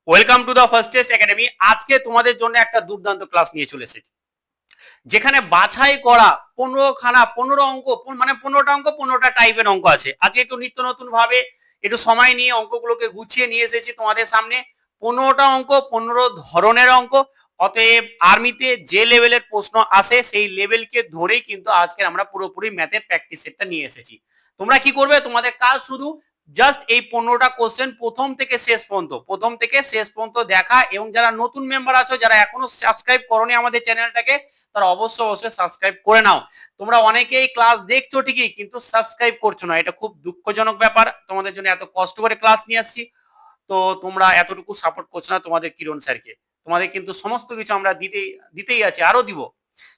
Welcome to the first test academy. আজকে তোমাদের জন্য একটা দুর্দান্ত ক্লাস নিয়ে চলে এসেছি, যেখানে বাছাই করা 15 অঙ্ক, মানে 15টা অঙ্ক, 15টা টাইপের অঙ্ক আছে। আজকে একটু নিত্য নতুন ভাবে একটু সময় নিয়ে অঙ্কগুলোকে গুছিয়ে নিয়ে এসেছি তোমাদের সামনে। 15টা অঙ্ক, 15 ধরনের অঙ্ক। অতএব আর্মিতে যে লেভেলের প্রশ্ন আসে সেই লেভেলকে ধরেই কিন্তু আজকে আমরা পুরোপুরি ম্যাথের প্র্যাকটিস সেটটা নিয়ে এসেছি। তোমরা কি করবে, তোমাদের কাজ শুধু জাস্ট এই 15টা কোশ্চেন প্রথম থেকে শেষ পর্যন্ত দেখা, এবং যারা নতুন মেম্বার আছো, যারা এখনো সাবস্ক্রাইব করোনি আমাদের চ্যানেলটাকে, তারা অবশ্যই সাবস্ক্রাইব করে নাও। তোমরা অনেকেই ক্লাস দেখছো ঠিকই, কিন্তু সাবস্ক্রাইব করছো না, এটা খুব দুঃখজনক ব্যাপার। তোমাদের জন্য এত কষ্ট করে ক্লাস নিয়ে আসছি, তো তোমরা এতটুকু সাপোর্ট করছো না তোমাদের কিরণ স্যারকে। তোমাদের কিন্তু সমস্ত কিছু আমরা দিতেই আছি, আরো দিব,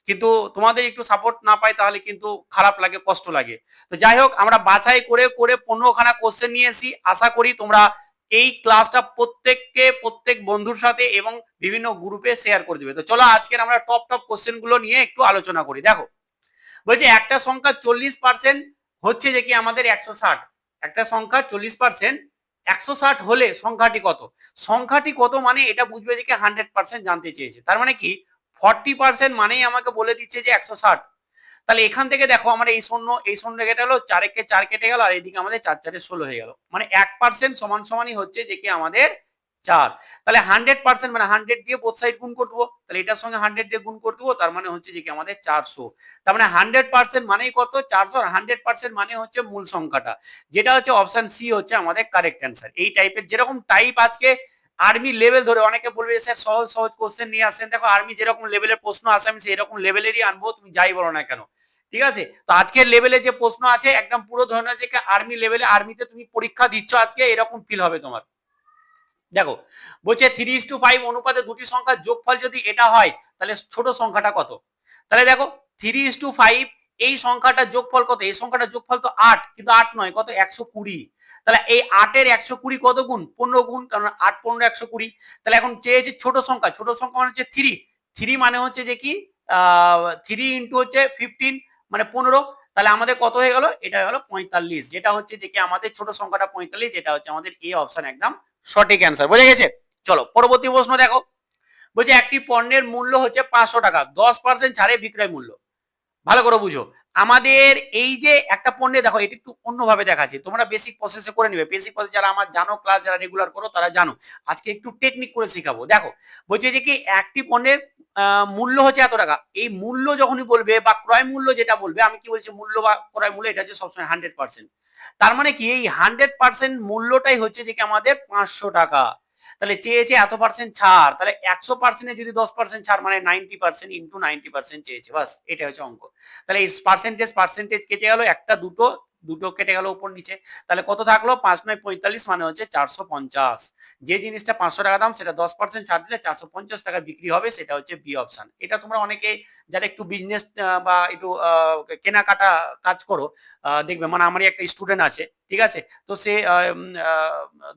কিন্তু তোমাদের একটু সাপোর্ট না পাই তাহলে কিন্তু খারাপ লাগে, কষ্ট লাগে। তো যাই হোক, আমরা বাছাই করে করে 15খানা কোশ্চেন নিয়ে এসি। আশা করি তোমরা এই ক্লাসটা প্রত্যেক বন্ধুর সাথে এবং বিভিন্ন গ্রুপে শেয়ার করে দিবে। তো চলো আজকের আমরা টপ কোশ্চেন গুলো নিয়ে একটু আলোচনা করি। দেখো, বলছে একটা সংখ্যা 40% হচ্ছে যে কি আমাদের 160। একটা সংখ্যা 40% 160 হলে সংখ্যাটি কত? সংখ্যাটি কত মানে এটা বুঝবে যে কি 100% জানতে চেয়েছে। তার মানে কি 40% মানেই আমাকে বলে দিচ্ছে যে 160। তাহলে এখান থেকে দেখো, আমরা এই শূন্য কেটে গেল, 4 4 কেটে গেল, আর এদিকে আমাদের 4 4 16 হয়ে গেল। মানে 1% সমান সমানই হচ্ছে যে কি আমাদের 4। তাহলে 100% মানে 100 দিয়ে বোথ সাইড গুণ করবো, তাহলে এটার সঙ্গে 100 দিয়ে গুণ করে দেবো, তার মানে হচ্ছে যে কি আমাদের 400। তার মানে 100% মানেই কত? 400। আর 100% মানে হচ্ছে মূল সংখ্যাটা, যেটা হচ্ছে অপশন সি হচ্ছে আমাদের কারেক্ট অ্যান্সার। এই টাইপের যেরকম টাইপ আজকে আর্মি লেভেল ধরে, অনেকে বলবে স্যার সহজ সহজ কোশ্চেন নিয়ে আসেন। দেখো, আর্মি যেরকম লেভেলের প্রশ্ন আসে আমি সেই রকম লেভেলেরই আনবো, তুমি যাই বলো না কেন। ঠিক আছে? তো আজকের লেভেলে যে প্রশ্ন আছে একদম পুরো ধরনের যে আর্মি লেভেলে, আর্মিতে তুমি পরীক্ষা দিচ্ছ আজকে, এরকম ফিল হবে তোমার। দেখো, বলছে 3:5 অনুপাতে দুটি সংখ্যার যোগফল যদি এটা হয়, তাহলে ছোট সংখ্যাটা কত? তাহলে দেখো, 3:5 এই সংখ্যাটার যোগফল কত? এই সংখ্যাটার যোগফল তো 8, কিন্তু 8 নয়, কত? 120। তাহলে এই 8-এর 120 কত গুণ? 15 গুণ, কারণ 8 15 120। তাহলে এখন চেয়েছে ছোট সংখ্যা। ছোট সংখ্যা মানে হচ্ছে 3। 3 মানে হচ্ছে যে কি 3 ইন্টু হচ্ছে 15 মানে 15। তাহলে আমাদের কত হয়ে গেল? এটা হয়ে গেল 45, যেটা হচ্ছে যে কি আমাদের ছোট সংখ্যাটা 45, যেটা হচ্ছে আমাদের এ অপশন একদম সঠিক অ্যান্সার। বোঝা গেছে? চলো পরবর্তী প্রশ্ন দেখো। বলছে একটি পণ্যের মূল্য হচ্ছে 500 টাকা, 10% ছাড়ে বিক্রয় মূল্য। ভালো করে বুঝো, আমাদের এই যে একটা পণ্যে, দেখো এটা একটু অন্যভাবে দেখাচ্ছি, তোমরা বেসিক প্রসেসে করে নিবে। বেসিক প্রসেস যারা আমার জানো, ক্লাস যারা রেগুলার করো তারা জানো। আজকে একটু টেকনিক করে শেখাবো। দেখো, বলছে যে কি একটি পণ্যের মূল্য হচ্ছে এত টাকা। এই মূল্য যখনই বলবে বা ক্রয় মূল্য যেটা বলবে, আমি কি বলছি, মূল্য বা ক্রয় মূল্য এটা হচ্ছে সবসময় 100%। তার মানে কি এই 100% মূল্যটাই হচ্ছে যে কি আমাদের 500 টাকা। তাহলে চেয়েছে এত পার্সেন্ট ছাড়, তাহলে 100% যদি 10% ছাড় মানে 90% ইন্টু 90% চেয়েছে, বাস এটা হচ্ছে অঙ্ক। তাহলে এই পার্সেন্টেজ কেটে গেল, একটা দুটো দুটো কেটে গেল উপর নিচে। তাহলে কত থাকলো? 5 9 45 মানে হচ্ছে 450। যে জিনিসটা 500 টাকা দাম, সেটা 10% ছাড় দিলে 450 টাকা বিক্রি হবে, সেটা হচ্ছে বি অপশন। এটা তোমরা অনেকে যারা একটু বিজনেস বা একটু কেনাকাটা কাজ করো, দেখবে, মানে আমারই একটা স্টুডেন্ট আছে, ঠিক আছে? তো সে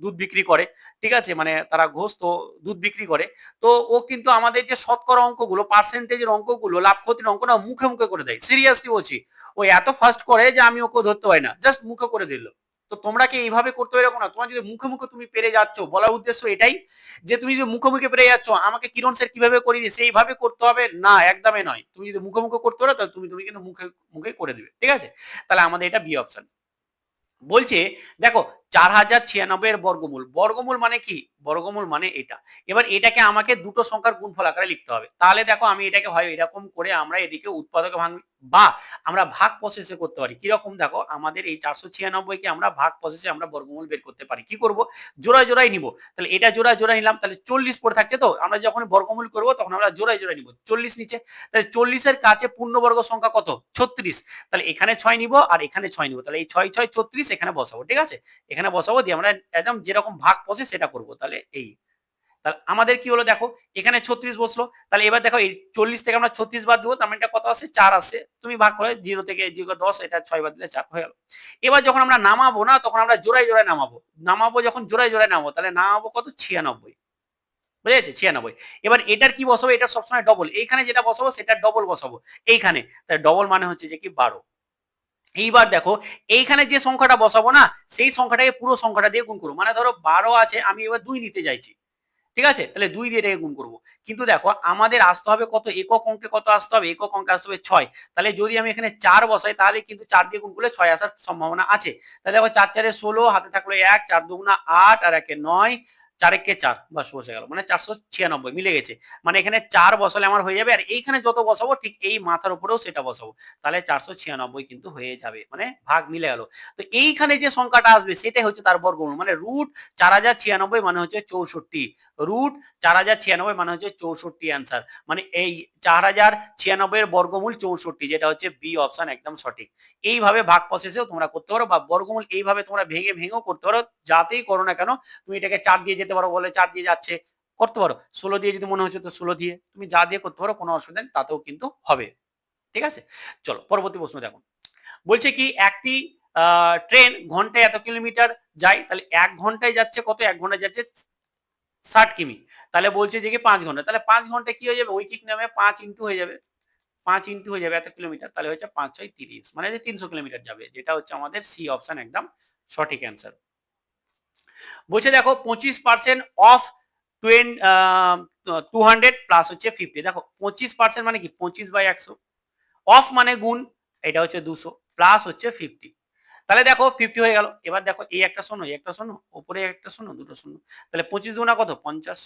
দুধ বিক্রি করে, ঠিক আছে, মানে তারা ঘোষ তো দুধ বিক্রি করে। তো ও কিন্তু আমাদের যে শতকরা অঙ্কগুলো, পার্সেন্টেজের অঙ্কগুলো, লাভ ক্ষতির অঙ্ক না মুখে মুখে করে দেয়। সিরিয়াসলি বলছি, ও এত ফাস্ট করে যে আমি ওকে ধরতে পারি না, জাস্ট মুখে করে দিল। তো তোমরা কি এইভাবে করতে হবে এরকম না। তোমার যদি মুখে মুখে তুমি পেরে যাচ্ছ, বলার উদ্দেশ্য এটাই যে তুমি যদি মুখে মুখে পেরে যাচ্ছ, আমাকে কিরণ স্যার কিভাবে করিয়ে দিয়ে সেইভাবে করতে হবে না, একদমই নয়। তুমি যদি মুখে মুখে করতে পারো, তাহলে তুমি তুমি কিন্তু মুখে মুখে করে দিবে, ঠিক আছে? তাহলে আমাদের এটা বি অপশন। বলছে দেখো, 4096 এর বর্গমূল। বর্গমূল মানে কি? বর্গমূল মানে এটা। এবার এটাকে আমাকে দুটো সংখ্যার গুণফল আকারে লিখতে হবে। তাহলে দেখো, আমি এটাকে হয় এরকম করে আমরা এদিকে উৎপাদকে ভাঙি, বা আমরা ভাগ প্রসেসে করতে পারি। কিরকম? দেখো, আমাদের এই 496 কে আমরা ভাগ প্রসেসে আমরা বর্গমূল বের করতে পারি। কি করব? জোড়ায় জোড়ায় নিব। তাহলে এটা জোড়ায় জোড়ায় নিলাম, তাহলে 40 পড়ে থাকছে। তো আমরা যখন বর্গমূল করব তখন আমরা জোড়ায় জোড়ায় নিব। 40 নিচে, তাহলে 40 এর কাছে পূর্ণবর্গ সংখ্যা কত? 36। তাহলে এখানে 6 নিব আর এখানে 6 নিব, তাহলে এই 6 6 36 এখানে বসাবো, ঠিক আছে? এখানে বসাবো, দিয়ে আমরা একদম যেরকম ভাগ প্রসেস সেটা করব। তাহলে এই, তাহলে আমাদের কি হলো? দেখো, এখানে 36 বসলো। তাহলে এবার দেখো, এই 40 থেকে আমরা 36 বাদ দেবো, তার মানে এটা কত আসে? 4 আসে। তুমি ভাগ করে 0 থেকে 0 10, এটা 6 বাদ দিলে 4 হয়ে গেল। এবার যখন আমরা নামাবো না, তখন আমরা জোড়ায় জোড়ায় নামাবো। নামাবো যখন জোড়ায় জোড়ায় নামাবো, তাহলে নামাবো কত? 96। বুঝা যাচ্ছে? 96। এবার এটার কি বসাবো? এটা সবসময় ডবল। এইখানে যেটা বসাবো সেটা ডবল বসাবো এইখানে। তাহলে ডবল মানে হচ্ছে যে কি 12। এইবার দেখো, এইখানে যে সংখ্যাটা বসাবো না, সেই সংখ্যাটাকে পুরো সংখ্যাটা দিয়ে গুণ করবো। মানে ধরো 12 আছে, আমি এবার 2 নিতে চাইছি। ঠিক আছে, তাহলে 2 দিয়ে এটাকে গুণ করব। কিন্তু দেখো আমাদের আসতে হবে কত, একক অঙ্কে কত আসতে হবে, একক অঙ্কে আসতে হবে 6। তাহলে যদি আমি এখানে 4 বসাই তাহলে কিন্তু 4 দিয়ে গুণ করলে 6 আসার সম্ভাবনা আছে। তাহলে দেখো 4 4 16, হাতে থাকলো 1, 4 2 8 আর 1 9, 4 1 4, বাস বসে গেল, মানে 496 মিলে গেছে। মানে এখানে 4 বসালে আমার হয়ে যাবে, আর এইখানে যত বসাবো ঠিক এই মাথার উপরেও সেটা বসাবো, তাহলে 496 কিন্তু হয়ে যাবে, মানে ভাগ মিলে গেল। তো এইখানে যে সংখ্যাটা আসবে সেটাই হচ্ছে তার বর্গমূল, মানে রুট 4096 মানে হচ্ছে 64, রুট 4096 মানে হচ্ছে 64 অ্যান্সার। মানে এই 4096 এর বর্গমূল 64, যেটা হচ্ছে বি অপশন একদম সঠিক। এইভাবে ভাগ প্রসেসেও তোমরা করতে পারো, বা বর্গমূল এইভাবে তোমরা ভেঙে ভেঙেও করতে পারো, যাতেই করো না কেন। তুমি এটাকে 4 দিয়ে যেতে পারো, বলে 4 দিয়ে যাচ্ছে, করতে পারো। 16 দিয়ে যদি মনে হচ্ছে তো 16 দিয়ে, তুমি যা দিয়ে করতে পারো, কোনো অসুবিধা নেই, তাতেও কিন্তু হবে। ঠিক আছে, চলো পরবর্তী প্রশ্ন দেখো। বলছে কি একটি ট্রেন ঘন্টায় এত কিলোমিটার যায়, তাহলে 1 ঘন্টায় যাচ্ছে কত, 1 ঘন্টায় যাচ্ছে 60 কিমি। তাহলে বলছে যে কি 5 ঘন্টা, তাহলে 5 ঘন্টায় কি হয়ে যাবে, ঐকিক নামে 5 ইন্টু হয়ে যাবে, 5 ইন্টু হয়ে যাবে এত কিলোমিটার, তাহলে হচ্ছে 5 6 30, মানে যে 300 কিলোমিটার যাবে, যেটা হচ্ছে আমাদের সি অপশন একদম সঠিক অ্যান্সার। বলছে দেখো 25% অফ 200 প্লাস হচ্ছে 50। দেখো 25% মানে কি 25/100, অফ মানে গুণ, এটা হচ্ছে 200, প্লাস হচ্ছে 50। তাহলে দেখো 50 হয়ে গেল। এবার দেখো এই একটা শূন্য, এই একটা শূন্য, উপরে একটা শূন্য, দুটো শূন্য, তাহলে 25 দুগুণা কত 50,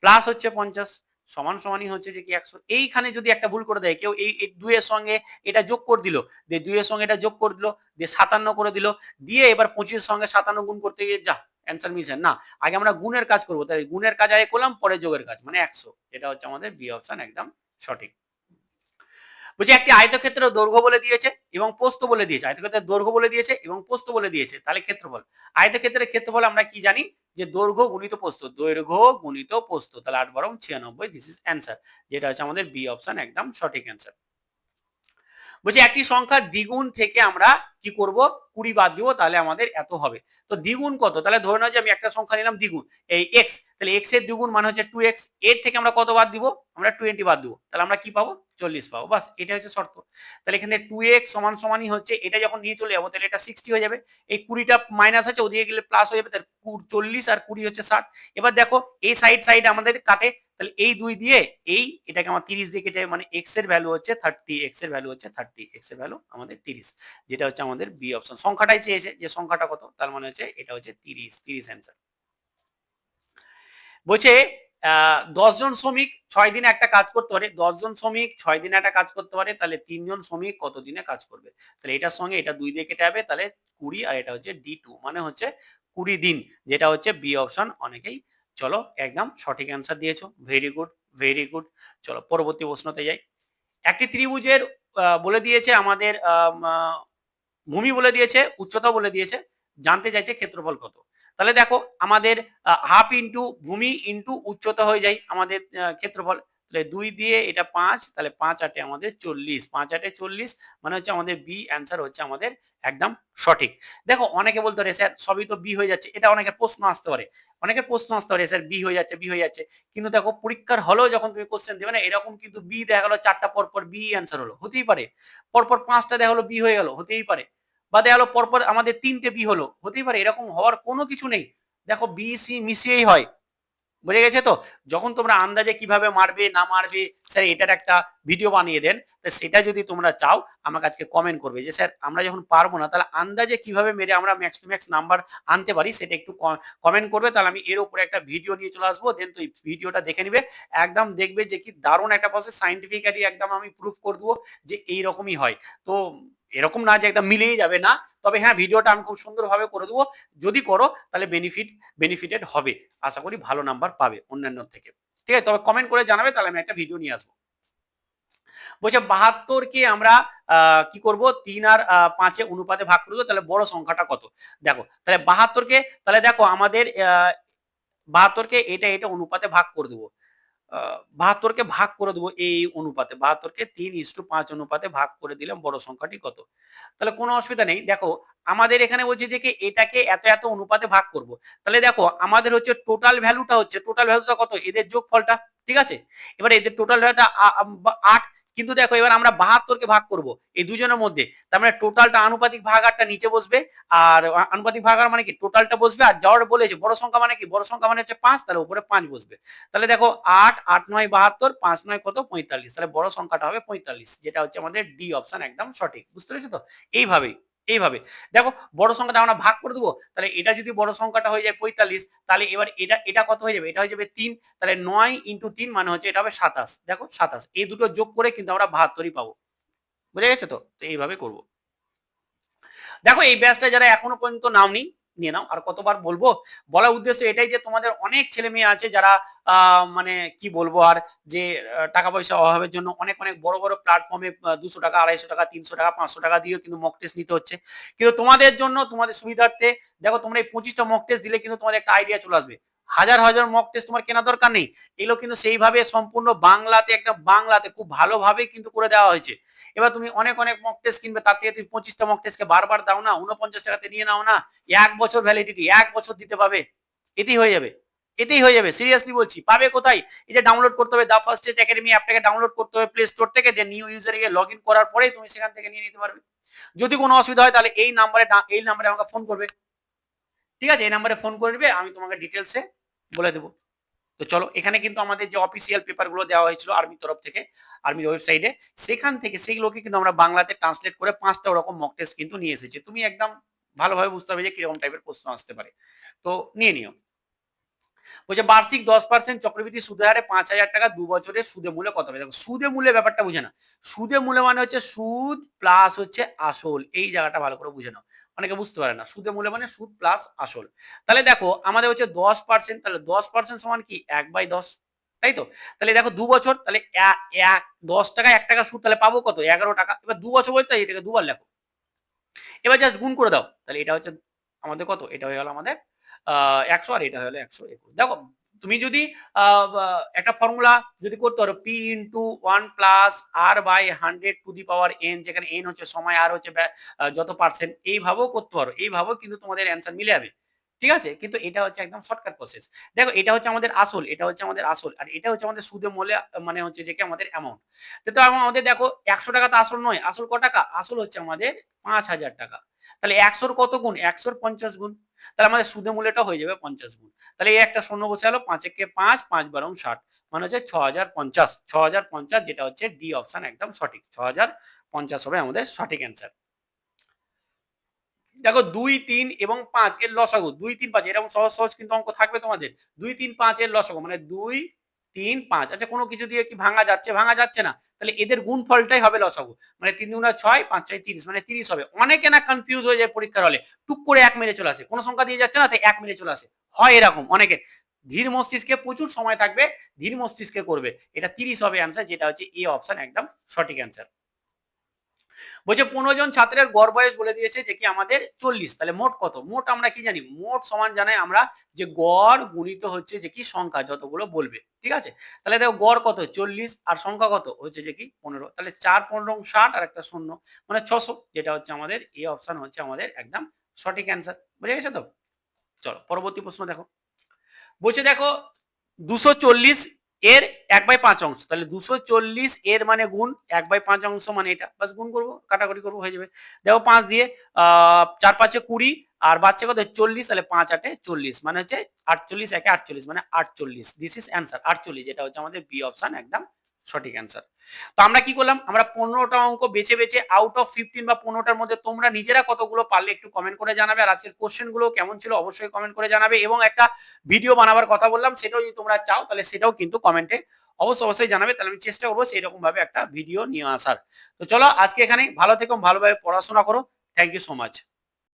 প্লাস হচ্ছে 50, সমান সমানই হচ্ছে যে কি 100। এইখানে যদি একটা ভুল করে দেয় কেউ, এই 2 এর সঙ্গে এটা যোগ করে দিল, দিয়ে 2 এর সঙ্গে এটা যোগ করে দিল, দিয়ে 57 করে দিল, দিয়ে এবার 25 এর সঙ্গে 57 গুণ করতে গিয়ে যা অ্যান্সার মিলছে না। আগে আমরা গুণের কাজ করবো, তাই গুণের কাজ আগে করলাম, পরে যোগের কাজ, মানে 100, এটা হচ্ছে আমাদের বি অপশন একদম সঠিক। বলছি একটি আয়তক্ষেত্রের দৈর্ঘ্য বলে দিয়েছে এবং প্রস্থ বলে দিয়েছে, আয়তক্ষেত্রের দৈর্ঘ্য বলে দিয়েছে এবং প্রস্থ বলে দিয়েছে, তাহলে ক্ষেত্রফল। আয়তক্ষেত্রের ক্ষেত্রফল আমরা কি জানি, যে দৈর্ঘ্য গুণিত প্রস্থ, দৈর্ঘ্য গুণিত প্রস্থ, তাহলে 8 বারং 96, দিস ইজ অ্যান্সার, যেটা হচ্ছে আমাদের বি অপশন একদম সঠিক অ্যান্সার। বলছি একটি সংখ্যার দ্বিগুণ থেকে আমরা কি করব, 20 বাদ দিব, তাহলে আমাদের এত হবে। তো দ্বিগুণ কত, তাহলে ধরে নাও যে আমি একটা সংখ্যা নিলাম দ্বিগুণ, এই এক্স, তাহলে এক্স এর দ্বিগুণ মানে হচ্ছে 2x, এর থেকে আমরা কত বাদ দিব, আমরা 20 বাদ দিব, তাহলে আমরা কি পাবো 40 পাবো, বাস এটা হচ্ছে শর্ত। তাহলে এখানে 2x সমান সমানই হচ্ছে, এটা যখন নিয়ে চলে যাবো তাহলে এটা 60 হয়ে যাবে, এই 20টা মাইনাস আছে ওদিকে গেলে প্লাস হয়ে যাবে, তাহলে 40 আর 20 হচ্ছে 60। এবার দেখো এই সাইড আমাদের কাটে, তাহলে এই 2 দিয়ে এই এটাকে আমার 30 দিয়ে কেটে, মানে x এর ভ্যালু হচ্ছে 30, x এর ভ্যালু হচ্ছে 30, x এর ভ্যালু আমাদের 30, যেটা হচ্ছে আমাদের বি অপশন। সংখ্যাটাই চেয়েছে যে সংখ্যাটা কত, তার মানে হচ্ছে এটা হচ্ছে 30 অ্যান্সার। বলছে 10 জন শ্রমিক 6 দিনে একটা কাজ করতে পারে, 10 জন শ্রমিক 6 দিনে একটা কাজ করতে পারে, তাহলে 3 জন শ্রমিক কত দিনে কাজ করবে, তাহলে এটার সঙ্গে এটা 2 দিয়ে কেটে যাবে, তাহলে 20, আর এটা হচ্ছে D2, মানে হচ্ছে 20 দিন, যেটা হচ্ছে বি অপশন। অনেকেই চলো একদম সঠিক অ্যান্সার দিয়েছো, ভেরি গুড, ভেরি গুড। চলো পরবর্তী প্রশ্নতে যাই। একটি ত্রিভুজের বলে দিয়েছে আমাদের ভূমি বলে দিয়েছে, উচ্চতা বলে দিয়েছে, জানতে চাইছে ক্ষেত্রফল কত। তাহলে দেখো আমাদের হাফ ইন্টু ভূমি ইন্টু উচ্চতা হয়ে যায় আমাদের ক্ষেত্রফল, তাহলে 2 দিয়ে এটা 5, তাহলে 5 8 আমাদের 40, 5 8 40, মানে হচ্ছে আমাদের বি অ্যান্সার হচ্ছে আমাদের একদম সঠিক। দেখো অনেকে বলতে পারে স্যার সবই তো বি হয়ে যাচ্ছে, এটা অনেকের প্রশ্ন আসতে পারে, অনেকের প্রশ্ন আসতে পারে স্যার বি হয়ে যাচ্ছে, বি হয়ে যাচ্ছে, কিন্তু দেখো পরীক্ষার হলেও যখন তুমি কোশ্চেন দেবে না, এরকম কিন্তু বি দেখা গেলো 4টা পরপর বি অ্যান্সার হলো, হতেই পারে, পরপর 5টা দেখা হলো বি হয়ে গেল, হতেই পারে, বা দেখা গেলো পরপর আমাদের 3টে বি হলো, হতেই পারে, এরকম হওয়ার কোনো কিছু নেই। দেখো বি সি মিশিয়েই হয়, বুঝে গেছে তো। যখন তোমরা আন্দাজে কিভাবে মারবে না মারবে, স্যার এটার একটা ভিডিও বানিয়ে দেন, তো সেটা যদি তোমরা চাও আমাকে আজকে কমেন্ট করবে যে স্যার আমরা যখন পারবো না, তাহলে আন্দাজে কিভাবে মেরে আমরা ম্যাক্স টু ম্যাক্স নাম্বার আনতে পারি, সেটা একটু কমেন্ট করবে, তাহলে আমি এর উপরে একটা ভিডিও নিয়ে চলে আসবো, দেন তো এই ভিডিওটা দেখে নিবে, একদম দেখবে যে কি দারুণ একটা প্রসেস, সাইন্টিফিক্যালি একদম আমি প্রুফ করে দেবো যে এইরকমই হয়। তো এরকম না যে একদম মিলেই যাবে না, তবে হ্যাঁ ভিডিওটা আমি খুব সুন্দরভাবে করে দেবো, যদি করো তাহলে বেনিফিটেড হবে, আশা করি ভালো নাম্বার পাবে অন্যান্য থেকে। ঠিক আছে, তবে কমেন্ট করে জানাবে, তাহলে আমি একটা ভিডিও নিয়ে আসবো। বলছে 72কে আমরা কি করব, 3 আর 5 অনুপাতে ভাগ করে দেবো, তাহলে বড় সংখ্যাটা কত। দেখো তাহলে 72কে, তাহলে দেখো আমাদের 72কে এটা অনুপাতে ভাগ করে দেবো, 72কে ভাগ করে দেবো এই অনুপাতে, 72কে 3:5 অনুপাতে ভাগ করে দিলাম, বড় সংখ্যাটি কত। তাহলে কোনো অসুবিধা নেই। দেখো আমাদের এখানে বলছে যে কি এটাকে এত এত অনুপাতে ভাগ করব, তাহলে দেখো আমাদের হচ্ছে টোটাল ভ্যালুটা কত, এদের যোগফলটা, ঠিক আছে। এবারে এদের টোটাল ভ্যালুটা 8, কিন্তু দেখো এবার আমরা 72 কে ভাগ করব এই দুজনের মধ্যে, তার মানে টোটালটা আনুপাতিক ভাগাকারটা নিচে বসবে, আর আনুপাতিক ভাগাকার মানে কি টোটালটা বসবে, আর যাওয়ার বলেছে বড় সংখ্যা মানে কি, বড় সংখ্যা মানে হচ্ছে 5, তাহলে উপরে 5 বসবে। তাহলে দেখো 8 8 9 72, 5 9 কত 45, তাহলে বড় সংখ্যাটা হবে 45, যেটা হচ্ছে আমাদের ডি অপশন একদম সঠিক। বুঝতে পেরেছো তো? এইভাবে দেখো বড় সংখ্যাটা আমরা ভাগ করে দেবো, তাহলে এটা যদি বড় সংখ্যাটা হয়ে যায় 45, তাহলে এবার এটা কত হয়ে যাবে, এটা হয়ে যাবে 3, তাহলে 9 ইন্টু 3 মানে হচ্ছে এটা হবে 27। দেখো 27, এই দুটো যোগ করে কিন্তু আমরা 72ই পাবো। বুঝে গেছে তো? তো এইভাবে করবো। দেখো এই ব্যাচটা যারা এখনো পর্যন্ত নাওনি নিয়ে নাও। আর কতবার বলবো, বলার উদ্দেশ্য এটাই যে তোমাদের অনেক ছেলে মেয়ে আছে যারা মানে কি বলবো আর, যে টাকা পয়সা অভাবের জন্য অনেক অনেক বড় বড় প্ল্যাটফর্মে 200 টাকা 250 টাকা 300 টাকা 500 টাকা দিয়েও কিন্তু মক টেস্ট নিতে হচ্ছে। কিন্তু তোমাদের জন্য তোমাদের সুবিধার্থে দেখো তোমরা এই 25টা মক টেস্ট দিলে কিন্তু তোমাদের একটা আইডিয়া চলে আসবে। হাজার হাজার মক টেস্ট তোমার কেনা দরকার নেই, এগুলো কিন্তু সেইভাবে সম্পূর্ণ বাংলাতে একদম বাংলাতে খুব ভালোভাবে কিন্তু করে দেওয়া হয়েছে। এবার তুমি অনেক অনেক মক টেস্ট কিনবে, তার থেকে তুমি 25টা মক টেস্টকে বারবার দাও না, 49 টাকাতে নিয়ে নাও না, 1 বছর ভ্যালিডিটি, 1 বছর দিতে পাবে, এতেই হয়ে যাবে, এতেই হয়ে যাবে। সিরিয়াসলি বলছি, পাবে কোথায়? এটা ডাউনলোড করতে হবে, দা ফার্স্ট স্টেজ একাডেমি অ্যাপটাকে ডাউনলোড করতে হবে প্লে স্টোর থেকে, দেন নিউ ইউজারে গিয়ে লগ ইন করার পরেই তুমি সেখান থেকে নিয়ে নিতে পারবে। যদি কোনো অসুবিধা হয় তাহলে এই নাম্বারে আমাকে ফোন করবে, ঠিক আছে? এই নাম্বারে ফোন করবে, আমি তোমাকে ডিটেলসে বলে দেবো। তো চলো, এখানে কিন্তু আমাদের যে অফিসিয়াল পেপারগুলো দেওয়া হয়েছিল আর্মির তরফ থেকে, আর্মির ওয়েবসাইটে, সেখান থেকে সেগুলোকে কিন্তু আমরা বাংলাতে ট্রান্সলেট করে 5টা ওরকম মক টেস্ট কিন্তু নিয়ে এসেছি। তুমি একদম ভালোভাবে বুঝতে হবে যে কিরকম টাইপের প্রশ্ন আসতে পারে, তো নিয়ে নিও। বলছে বার্ষিক 10% চক্রবৃদ্ধি সুদের হারে 5,000 টাকা 2 বছরের সুদে মূল্যে কত হবে? দেখো সুদে মূল্যে ব্যাপারটা বুঝে না, সুদে মূল্যে মানে হচ্ছে সুদ প্লাস হচ্ছে আসল, এই জায়গাটা ভালো করে বুঝে নাও, অনেকে বুঝতে পারে না। সুদে মূল্যে মানে সুদ প্লাস আসল। তাহলে দেখো আমাদের হচ্ছে 10%, তাহলে 10% সমান কি 1/10, তাই তো? তাহলে দেখো 2 বছর, তাহলে 10 টাকা 1 টাকা সুদ, তাহলে পাবো কত 11 টাকা। এবার 2 বছর বলতে এটাকে দুবার লেখো, এবার জাস্ট গুণ করে দাও, তাহলে এটা হচ্ছে আমাদের কত, এটা হয়ে গেল আমাদের 100, আর এটা হলো 121। দেখো তুমি যদি একটা ফর্মুলা যদি করতে পারো, p into 1 plus r by 100 to the power n, যেখানে এন হচ্ছে সময় আর হচ্ছে যত পার্সেন্ট, এইভাবেও করতে পারো, এইভাবেও কিন্তু তোমাদের অ্যান্সার মিলে যাবে, ঠিক আছে? কিন্তু এটা হচ্ছে একদম শর্টকাট প্রসেস। দেখো এটা হচ্ছে আমাদের আসল, এটা হচ্ছে আমাদের আসল, আর এটা হচ্ছে আমাদের সুদে মূল্যে মানে হচ্ছে যে কি আমাদের অ্যামাউন্ট। তো আমাদের দেখো 100 টাকা তো আসল নয়, আসল ক টাকা? আসল হচ্ছে আমাদের 5,000 টাকা। তাহলে 100-র কত গুণ? 100-র 50 গুণ। তাহলে আমাদের সুদে মূল্যটা হয়ে যাবে 50 গুণ। তাহলে এই একটা শূন্য বসে গেল, 5 একে 5, 5 বারং 60, মানে হচ্ছে 6050, 6050, যেটা হচ্ছে ডি অপশন একদম সঠিক, 6050 হবে আমাদের সঠিক অ্যান্সার। দেখো 2 3 এবং 5 এর লসাগু, 2 3 5 এরকম সহজ সহজ কিন্তু অঙ্ক থাকবে তোমাদের। 2 3 5 এর লসাগু মানে 2 3 5, আচ্ছা কোনো কিছু দিয়ে কি ভাঙা যাচ্ছে? ভাঙা যাচ্ছে না, তাহলে এদের গুণফলটাই হবে লসাগু, মানে 3 গুণা 6, 5 6 30, মানে 30 হবে। অনেকে না কনফিউজ হয়ে যায় পরীক্ষার হলে, টুক করে 1 মেরে চলে আসে, কোনো সংখ্যা দিয়ে যাচ্ছে না তাই 1 মেরে চলে আসে, হয় এরকম অনেকের। ধীর মস্তিষ্কে প্রচুর সময় থাকবে, ধীর মস্তিষ্কে করবে, এটা 30 হবে অ্যান্সার, যেটা হচ্ছে এ অপশন একদম সঠিক অ্যান্সার। বলছে 15 জন ছাত্রের গড় বয়স বলে দিয়েছে যে কি আমাদের 40, তাহলে মোট কত? মোট আমরা কি জানি, মোট সমান জানাই আমরা যে গড় গুণিত হচ্ছে যে কি সংখ্যা যতগুলো বলবে, ঠিক আছে? তাহলে দেখো গড় কত 40 আর সংখ্যা কত হচ্ছে যে কি 15, তাহলে 4 15 60 আর একটা শূন্য, মানে 600, যেটা হচ্ছে আমাদের এ অপশন হচ্ছে আমাদের একদম সঠিক অ্যান্সার। বুঝে গেছে তো? চলো পরবর্তী প্রশ্ন দেখো। বলছে দেখো 240 এর 1/5 অংশ, তাহলে 240 এর মানে গুণ 1/5 অংশ, মানে এটা বাস গুণ করবো, কাটাকুটি করবো, হয়ে যাবে। দেখো 5 দিয়ে 4 5 20 আর বাচ্চা কত 40, তাহলে 5 8 40, মানে হচ্ছে 48 একে 48, মানে 48, দিস ইজ অ্যান্সার 48, যেটা হচ্ছে আমাদের বি অপশন একদম সঠিক অ্যান্সার। তো আমরা কি করলাম, আমরা 15টা অঙ্ক বেছে বেছে আউট অফ 15 বা 15টার মধ্যে তোমরা নিজেরা কতগুলো পারলে একটু কমেন্ট করে জানাবে, আর আজকের কোশ্চেন গুলো কেমন ছিল অবশ্যই কমেন্ট করে জানাবে, এবং একটা ভিডিও বানাবার কথা বললাম সেটাও যদি তোমরা চাও তাহলে সেটাও কিন্তু কমেন্টে অবশ্যই জানাবে, তাহলে আমি চেষ্টা করবো সেইরকম ভাবে একটা ভিডিও নিয়ে আসার। তো চলো আজকে এখানেই, ভালো থেকো, ভালোভাবে পড়াশোনা করো, থ্যাংক ইউ সো মাচ।